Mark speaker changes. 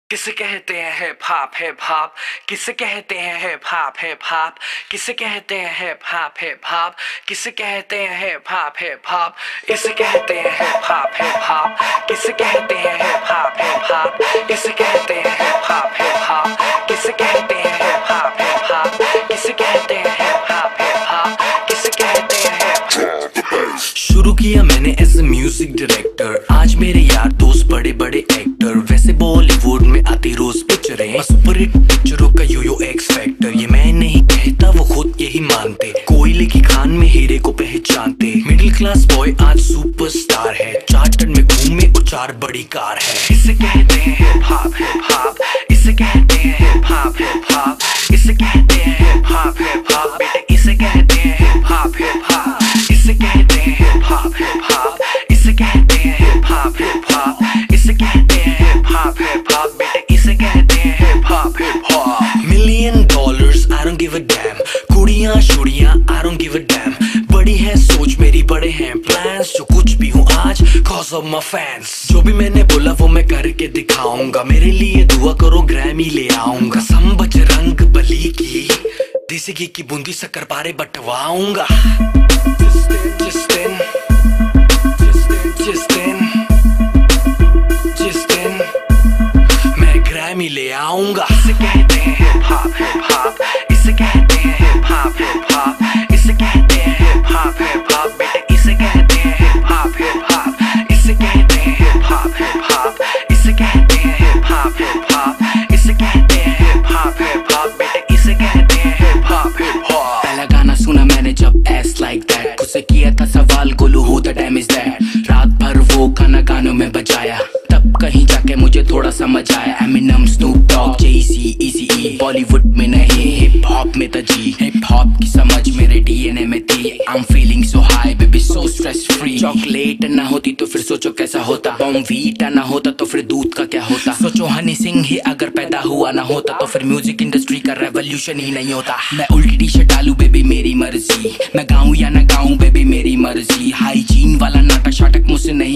Speaker 1: किसे कहते हैं हिप हॉप हिप हॉप, किसे कहते हैं हिप हॉप हिप हॉप, किसे कहते हैं हिप हॉप हिप हॉप, किसे कहते हैं हिप हॉप हिप हॉप, इसे कहते हैं हिप हॉप हिप हॉप, किसे कहते हैं हिप हॉप हिप हॉप, इसे कहते हैं हिप हॉप हिप हॉप, किसे कहते हैं हिप हॉप हिप हॉप, किसे कहते हैं हिप हॉप हिप हॉप, किसे कहते हैं हिप। शुरू किया मैंने एज ए म्यूजिक डायरेक्टर, आज मेरे यार दोस्त बड़े बड़े एक्टर, वैसे बॉलीवुड में आती रोज पिक्चरें, सुपर हिट पिक्चरों का यो एक्स फैक्टर, ये मैं नहीं कहता वो खुद यही मानते, कोयले की खान में हीरे को पहचानते, मिडिल क्लास बॉय आज सुपरस्टार है, चार्टर्ड में घूमे और 4 बड़ी कार है। इसे कहते हैं हिप हॉप हिप हॉप, इसे कहते हैं हिप हॉप हिप हॉप, इसे कहते हैं हिप हॉप हिप हॉप, बेटे इसे कहते हैं हिप हॉप हिप हॉप, इसे कहते हैं हिप हॉप हिप हॉप, इसे कहते हैं हिप हॉप हिप हॉप, इसे कहते हैं हिप हॉप हिप हॉप, बेटे इसे कहते हैं hip hop hip hop. Million dollars I don't give a damn, कुड़ियां शुड़ियां I don't give a damn, बड़ी है सोच मेरी बड़े हैं प्लान्स, जो कुछ भी हूँ आज cause of my fans, जो भी मैंने बोला वो मैं करके दिखाऊंगा, मेरे लिए दुआ करो ग्रैमी ले आऊंगा, सम बजरंग बली की देसी घी की बूंदी शक्कर पारे बंटवाऊंगा, जिस दिन मैं ग्रैमी ले आऊंगा। इसे कहते हैं हिप हॉप हिप हॉप, इसे कहते हैं हिप हॉप हिप हॉप, इसे कहते हैं हिप हॉप हिप हॉप, बेटे इसे कहते हैं हिप हॉप हिप हॉप, इसे कहते हैं हिप हॉप हिप हॉप, इसे कहते हैं हिप हॉप हिप हॉप, इसे कहते हैं हिप हॉप हिप हॉप, बेटे इसे कहते हैं हिप हॉप हिप हॉप।
Speaker 2: पहला गाना सुना मैंने जब एस लाइक दैट, खुद से किया था सवाल Golu who the dam is that, रात भर वो गाना गानों में बजाया, तब कहीं जाके मुझे थोड़ा समझ आया, एमिनम स्नूप डॉग जेसी इजी बॉलीवुड में नहीं हिप हॉप में था जी, हिप हॉप की समझ मेरे डीएनए में थी, I am feeling so high baby so stress free, chocolate ना होती तो फिर सोचो कैसा होता, बॉर्नवीटा ना होता तो फिर दूध का क्या होता, सोचो हनी सिंह ही अगर पैदा हुआ ना होता तो फिर म्यूजिक इंडस्ट्री का रेवोल्यूशन ही नहीं होता, मैं उल्टी टी शर्ट डालू बेबी मेरी मर्जी, मैं गाऊं या ना गाऊं बेबी मेरी मर्जी, हाइजीन वाला नाटक शाटक मुझसे नहीं